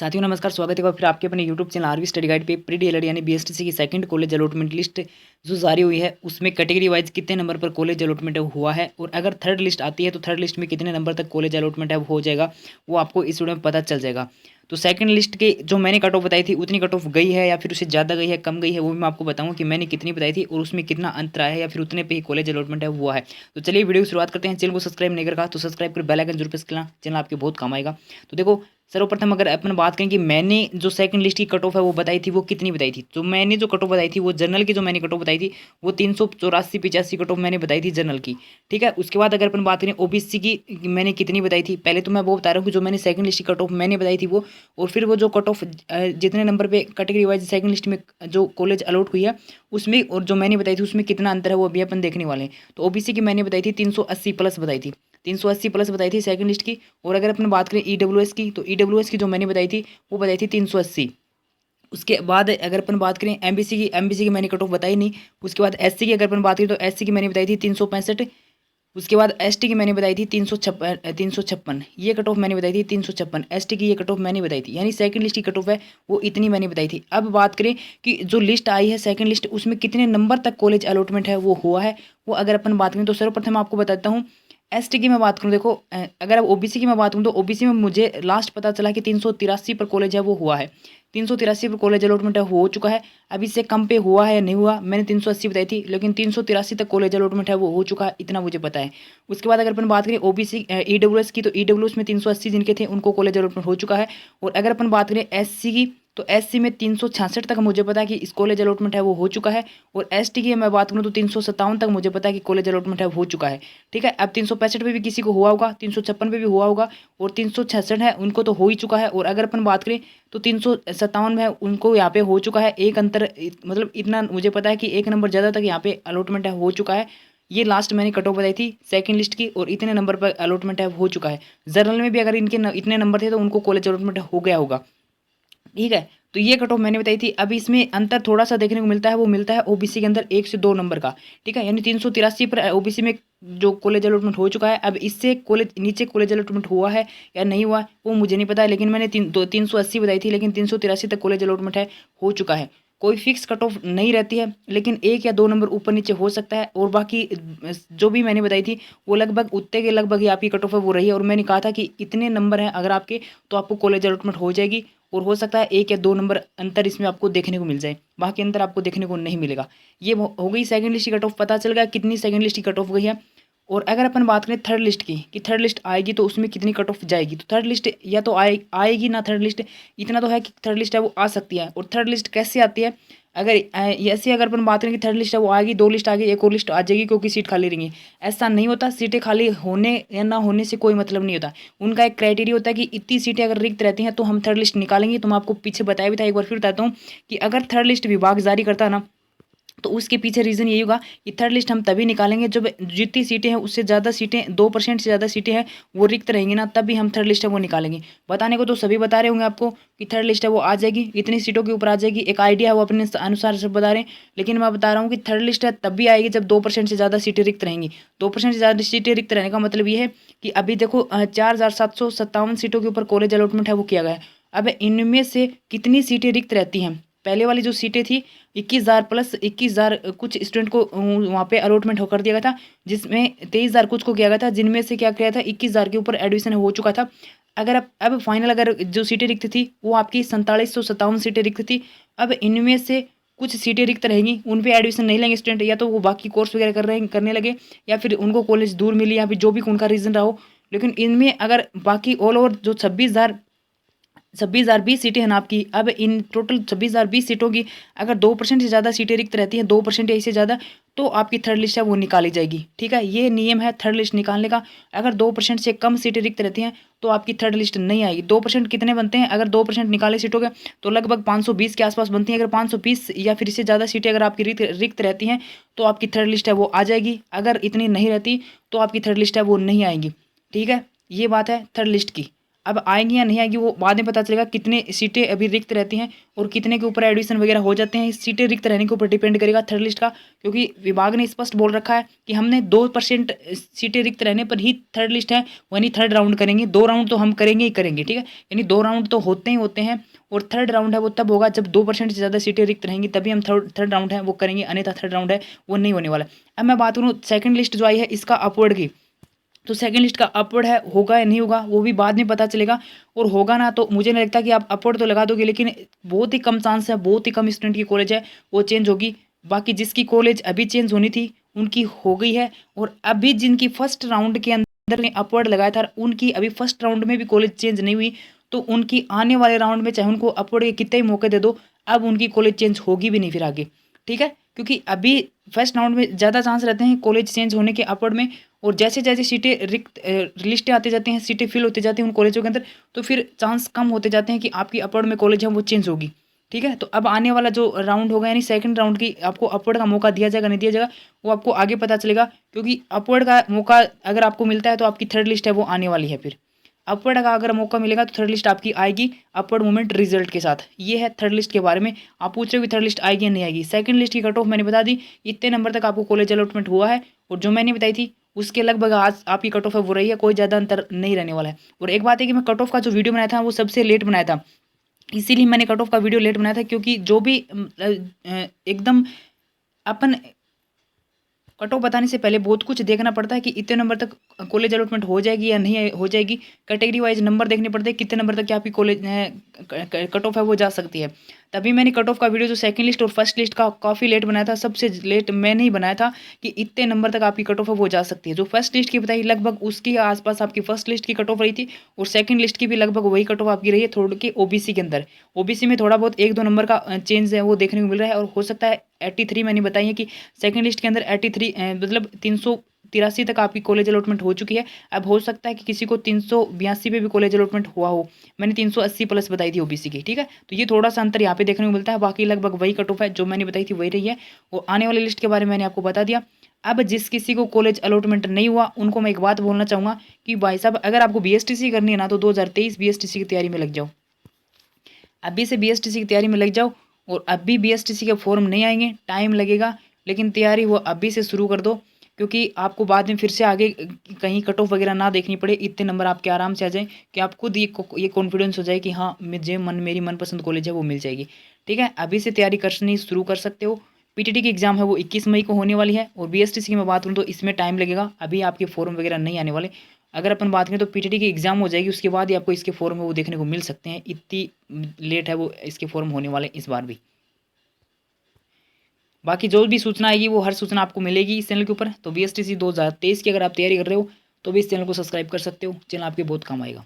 साथियों नमस्कार, स्वागत है एक बार फिर आपके अपने YouTube channel RV study guide पे। प्री डीएलएड यानी बीएसटीसी की सेकंड कॉलेज अलॉटमेंट लिस्ट जो जारी हुई है उसमें कैटेगरी वाइज कितने नंबर पर कॉलेज अलॉटमेंट हुआ है और अगर थर्ड लिस्ट आती है तो थर्ड लिस्ट में कितने नंबर तक कॉलेज अलॉटमेंट है हो जाएगा, वो आपको इस वीडियो में पता चल जाएगा। तो सेकंड लिस्ट के जो मैंने कट ऑफ बताई थी उतनी कट ऑफ गई है या फिर उससे ज़्यादा गई है, कम गई है, वो भी मैं आपको बताऊंगा कि मैंने कितनी बताई थी और उसमें कितना अंतर आया है या फिर उतने पे ही कॉलेज अलॉटमेंट है हुआ है। तो चलिए वीडियो की शुरुआत करते हैं। चैनल को सब्सक्राइब नहीं करा तो सब्सक्राइब कर बेल आइकन जरूर प्रेस करना, चैनल आपके बहुत काम आएगा। तो देखो सर्वप्रथम अगर अपन बात करें कि मैंने जो सेकंड लिस्ट की कट ऑफ है वो बताई थी, वो कितनी बताई थी, तो मैंने जो कट ऑफ बताई थी वो जनरल की जो मैंने कट ऑफ बताई थी वो 384-85 कट ऑफ मैंने बताई थी जनरल की। ठीक है, उसके बाद अगर अपन बात करें ओबीसी की मैंने कितनी बताई थी, पहले तो मैं वो बता रहा हूँ कि जो मैंने सेकंड लिस्ट की कट ऑफ मैंने बताई थी वो, और फिर वो जो कट ऑफ जितने नंबर पे कैटेगरी वाइज सेकंड लिस्ट में जो कॉलेज अलॉट हुई है उसमें और जो मैंने बताई थी उसमें कितना अंतर है वो अभी अपन देखने वाले हैं। तो ओबीसी की मैंने बताई थी 380 प्लस बताई थी, 380 प्लस बताई थी सेकंड लिस्ट की। और अगर अपन बात करें ईडब्ल्यूएस की, तो ईडब्ल्यूएस की जो मैंने बताई थी वो बताई थी 380। उसके बाद अगर अपन बात करें एमबीसी की मैंने कट ऑफ बताई नहीं। उसके बाद एससी की अगर अपन बात करें तो एससी की मैंने बताई थी 365। उसके बाद एसटी की मैंने बताई थी 356 ये कट ऑफ मैंने बताई थी 356। एसटी की ये कट ऑफ मैंने बताई थी, यानी सेकंड लिस्ट की कट ऑफ है वो इतनी मैंने बताई थी। अब बात करें कि जो लिस्ट आई है सेकंड लिस्ट उसमें कितने नंबर तक कॉलेज अलॉटमेंट है वो हुआ है, वो अगर अपन बात करें तो सर्वप्रथम आपको बताता हूँ। एसटी की मैं बात करूँ, देखो अगर अब ओबीसी की मैं बात करूँ तो ओबीसी में मुझे लास्ट पता चला कि 383 पर कॉलेज है वो हुआ है, 383 पर कॉलेज अलॉटमेंट हो चुका है। अब इससे कम पे हुआ है या नहीं हुआ, मैंने 380 बताई थी लेकिन 383 तक कॉलेज अलॉटमेंट है वो हो चुका है, इतना मुझे पता है। उसके बाद अगर अपन बात करें ओबीसी ईडब्ल्यूएस की, तो ईडब्ल्यूएस में 380 जिनके थे उनको कॉलेज अलॉटमेंट हो चुका है। और अगर अपन बात करें एससी की, तो एससी में 366 तक मुझे पता है कि इस कॉलेज अलॉटमेंट है वो हो चुका है। और एसटी की मैं बात करूँ तो 357 तक मुझे पता है कि कॉलेज अलॉटमेंट है हो चुका है। ठीक है, अब 365 पे भी किसी को हुआ होगा, 356 पे भी हुआ होगा, और 366 है उनको तो हो ही चुका है। और अगर अपन बात करें तो 357 में उनको यहाँ पे हो चुका है, एक अंतर मतलब इतना मुझे पता है कि एक नंबर ज़्यादा तक यहाँ पे अलॉटमेंट है हो चुका है। ये लास्ट मैंने कट ऑफ बताई थी सेकंड लिस्ट की, और इतने नंबर पर अलॉटमेंट है हो चुका है। जनरल में भी अगर इनके इतने नंबर थे तो उनको कॉलेज अलॉटमेंट हो गया होगा। ठीक है, तो ये कट ऑफ मैंने बताई थी। अब इसमें अंतर थोड़ा सा देखने को मिलता है, वो मिलता है ओबीसी के अंदर 1 से 2 नंबर का। ठीक है, यानी 383 पर ओबीसी में जो कॉलेज अलॉटमेंट हो चुका है, अब इससे कॉलेज नीचे कॉलेज अलॉटमेंट हुआ है या नहीं हुआ वो मुझे नहीं पता है, लेकिन मैंने 380 बताई थी लेकिन 383 तक कॉलेज अलॉटमेंट है हो चुका है। कोई फिक्स कट ऑफ नहीं रहती है, लेकिन 1 या 2 नंबर ऊपर नीचे हो सकता है। और बाकी जो भी मैंने बताई थी वो लगभग उतने के लगभग ही आपकी कट ऑफ है वो रही है। और मैंने कहा था कि इतने नंबर हैं अगर आपके तो आपको कॉलेज अलॉटमेंट हो जाएगी, और हो सकता है 1 या 2 नंबर अंतर इसमें आपको देखने को मिल जाए, बाकी अंतर आपको देखने को नहीं मिलेगा। ये हो गई सेकंड लिस्ट की कट ऑफ, पता चल गया कितनी सेकंड लिस्ट की कट ऑफ गई है। और अगर अपन बात करें थर्ड लिस्ट की कि थर्ड लिस्ट आएगी तो उसमें कितनी कट ऑफ जाएगी, तो थर्ड लिस्ट या तो आएगी ना थर्ड लिस्ट, इतना तो है कि थर्ड लिस्ट है वो आ सकती है। और थर्ड लिस्ट कैसे आती है, अगर ऐसे अगर अपन बात करें कि थर्ड लिस्ट है वो आएगी, 2 लिस्ट आ गई, एक और लिस्ट आ जाएगी क्योंकि सीट खाली रहेंगी, ऐसा नहीं होता। सीटें खाली होने या ना होने से कोई मतलब नहीं होता, उनका एक क्राइटेरिया होता है कि इतनी सीटें अगर रिक्त रहती हैं तो हम थर्ड लिस्ट निकालेंगे। तो मैं आपको पीछे बताया भी था, एक बार फिर बताता हूँ कि अगर थर्ड लिस्ट विभाग जारी करता है ना तो उसके पीछे रीज़न यही होगा कि थर्ड लिस्ट हम तभी निकालेंगे जब जितनी सीटें हैं उससे ज़्यादा सीटें 2% से ज़्यादा सीटें हैं वो रिक्त रहेंगी ना, तभी हम थर्ड लिस्ट है वो निकालेंगे। बताने को तो सभी बता रहे होंगे आपको कि थर्ड लिस्ट है वो आ जाएगी, इतनी सीटों के ऊपर आ जाएगी, एक आइडिया है वो अपने अनुसार सब बता रहे हैं। लेकिन मैं बता रहा हूँ कि थर्ड लिस्ट है तब भी आएगी जब 2% से ज़्यादा सीटें रिक्त रहेंगी। 2% से ज़्यादा सीटें रिक्त रहने का मतलब ये है कि अभी देखो 4757 सीटों के ऊपर कॉलेज अलॉटमेंट है वो किया गया है। अब इनमें से कितनी सीटें रिक्त रहती हैं, पहले वाली जो सीटें थी 21,000 प्लस 21,000 कुछ स्टूडेंट को वहाँ पे अलॉटमेंट होकर दिया गया था, जिसमें 23,000 कुछ को किया गया था, जिनमें से क्या किया था 21,000 के ऊपर एडमिशन हो चुका था। अगर अब फाइनल अगर जो सीटें रिक्त थी वो आपकी 4757 सीटें रिक्त थी। अब इनमें से कुछ सीटें रिक्त रहेंगी, उन पे एडमिशन नहीं लेंगे स्टूडेंट, या तो वो बाकी कोर्स वगैरह करने लगे, या फिर उनको कॉलेज दूर मिली, या फिर जो भी उनका रीज़न रहा हो। लेकिन इनमें अगर बाकी ऑल ओवर जो 26,020 सीटें हैं ना आपकी, अब इन टोटल 26,020 सीटों की अगर 2% से ज़्यादा सीटें रिक्त रहती हैं, 2% या इससे ज़्यादा, तो आपकी थर्ड लिस्ट है वो निकाली जाएगी। ठीक है, ये नियम है थर्ड लिस्ट निकालने का। अगर 2% से कम सीटें रिक्त रहती हैं तो आपकी थर्ड लिस्ट नहीं आएगी। 2% कितने बनते हैं, अगर 2% निकाले सीटों के तो लगभग 520 के आसपास बनती हैं। अगर 520 या फिर इससे ज़्यादा सीटें अगर आपकी रिक्त रहती हैं तो आपकी थर्ड लिस्ट है वो आ जाएगी। अगर इतनी नहीं रहती तो आपकी थर्ड लिस्ट है वो नहीं आएगी। ठीक है, ये बात है थर्ड लिस्ट की। अब आएंगी या नहीं आएंगी वो बाद में पता चलेगा। कितने सीटें अभी रिक्त रहती हैं और कितने के ऊपर एडमिशन वगैरह हो जाते हैं, सीटें रिक्त रहने के ऊपर डिपेंड करेगा थर्ड लिस्ट का, क्योंकि विभाग ने स्पष्ट बोल रखा है कि हमने 2% सीटें रिक्त रहने पर ही थर्ड लिस्ट है यानी थर्ड राउंड करेंगे। 2 राउंड तो हम करेंगे ही करेंगे, ठीक है, यानी 2 राउंड तो होते ही होते हैं। और थर्ड राउंड है वो तब होगा जब 2% से ज़्यादा सीटें रिक्त रहेंगी, तभी हम थर्ड राउंड है वो करेंगे, अन्यथा थर्ड राउंड है वो नहीं होने वाला। अब मैं बात करूँ सेकंड लिस्ट जो आई है इसका अपवर्ड की, तो सेकंड लिस्ट का अपवर्ड है, होगा या नहीं होगा वो भी बाद में पता चलेगा। और होगा ना तो मुझे नहीं लगता कि आप अपवर्ड तो लगा दोगे, लेकिन बहुत ही कम चांस है, बहुत ही कम स्टूडेंट की कॉलेज है वो चेंज होगी। बाकी जिसकी कॉलेज अभी चेंज होनी थी उनकी हो गई है, और अभी जिनकी फर्स्ट राउंड के अंदर ने अपवर्ड लगाया था उनकी अभी फर्स्ट राउंड में भी कॉलेज चेंज नहीं हुई, तो उनकी आने वाले राउंड में चाहे उनको अपवर्ड के कितने ही मौके दे दो, अब उनकी कॉलेज चेंज होगी भी नहीं फिर आगे, ठीक है, क्योंकि अभी फर्स्ट राउंड में ज़्यादा चांस रहते हैं कॉलेज चेंज होने के अपवर्ड में। और जैसे जैसे सीटें रिक्त लिस्टें आते जाती हैं, सीटें फिल होती जाती हैं उन कॉलेजों के अंदर, तो फिर चांस कम होते जाते हैं कि आपकी अपवर्ड में कॉलेज है वो चेंज होगी, ठीक है। तो अब आने वाला जो राउंड होगा यानी सेकंड राउंड की आपको अपवर्ड का मौका दिया जाएगा नहीं दिया जाएगा वो आपको आगे पता चलेगा, क्योंकि अपवर्ड का मौका अगर आपको मिलता है तो आपकी थर्ड लिस्ट है वो आने वाली है। फिर अपवर्ड का अगर मौका मिलेगा तो थर्ड लिस्ट आपकी आएगी अपवर्ड मूवमेंट रिजल्ट के साथ। ये है थर्ड लिस्ट के बारे में। आप पूछ रहे हो कि थर्ड लिस्ट आएगी या नहीं आएगी। सेकंड लिस्ट की कट ऑफ मैंने बता दी, इतने नंबर तक आपको कॉलेज अलॉटमेंट हुआ है, और जो मैंने बताई थी उसके लगभग आज आपकी कट ऑफ है वो रही है, कोई ज़्यादा अंतर नहीं रहने वाला है। और एक बात है कि मैं कट ऑफ का जो वीडियो बनाया था वो सबसे लेट बनाया था, इसीलिए मैंने कट ऑफ का वीडियो लेट बनाया था, क्योंकि जो भी एकदम अपन कट ऑफ बताने से पहले बहुत कुछ देखना पड़ता है कि इतने नंबर तक कॉलेज अलॉटमेंट हो जाएगी या नहीं हो जाएगी। कैटेगरी वाइज नंबर देखने पड़ते हैं कितने नंबर तक क्या आपकी कॉलेज कट ऑफ है वो जा सकती है। तभी मैंने कट ऑफ का वीडियो जो सेकंड लिस्ट और फर्स्ट लिस्ट का काफ़ी लेट बनाया था, सबसे लेट मैंने ही बनाया था कि इतने नंबर तक आपकी कट ऑफ है वो जा सकती है। जो फर्स्ट लिस्ट की बताई लगभग उसके आसपास आपकी फर्स्ट लिस्ट की कट ऑफ रही थी, और सेकंड लिस्ट की भी लगभग वही कट ऑफ आपकी रही है, थोड़ी के ओबीसी के अंदर। ओबीसी में थोड़ा बहुत 1-2 नंबर का चेंज है वो देखने को मिल रहा है, और हो सकता है 83 मैंने बताई है कि सेकंड लिस्ट के अंदर 83 मतलब 383 तक आपकी कॉलेज अलॉटमेंट हो चुकी है। अब हो सकता है कि किसी को 382 पे भी कॉलेज अलॉटमेंट हुआ हो, मैंने 380 प्लस बताई थी ओबीसी की, ठीक है। तो ये थोड़ा सा अंतर यहाँ पे देखने को मिलता है, बाकी लगभग वही कट ऑफ है जो मैंने बताई थी वही रही है। और आने वाली लिस्ट के बारे में मैंने आपको बता दिया। अब जिस किसी को कॉलेज अलॉटमेंट नहीं हुआ उनको मैं एक बात बोलना चाहूँगा कि भाई साहब अगर आपको बीएसटीसी करनी है ना तो 2023 बीएसटीसी की तैयारी में लग जाओ, अभी से बीएसटीसी की तैयारी में लग जाओ। और अभी बीएसटीसी के फॉर्म नहीं आएंगे, टाइम लगेगा, लेकिन तैयारी वो अभी से शुरू कर दो, क्योंकि आपको बाद में फिर से आगे कहीं कट ऑफ वगैरह ना देखनी पड़े, इतने नंबर आपके आराम से आ जाएं कि आप खुद ये कॉन्फिडेंस हो जाए कि हाँ मुझे मेरी मनपसंद कॉलेज है वो मिल जाएगी, ठीक है। अभी से तैयारी करनी शुरू कर सकते हो। पीटीटी की एग्जाम है वो 21 मई को होने वाली है, और बीएसटीसी की मैं बात करूँ तो इसमें टाइम लगेगा, अभी आपके फॉर्म वगैरह नहीं आने वाले। अगर अपन बात करें तो पीटीटी की एग्जाम हो जाएगी उसके बाद ही आपको इसके फॉर्म है वो देखने को मिल सकते हैं, इतनी लेट है वो इसके फॉर्म होने वाले इस बार भी। बाकी जो भी सूचना आएगी वो हर सूचना आपको मिलेगी इस चैनल के ऊपर। तो बीएसटीसी 2023 की अगर आप तैयारी कर रहे हो तो भी इस चैनल को सब्सक्राइब कर सकते हो, चैनल आपके बहुत काम आएगा।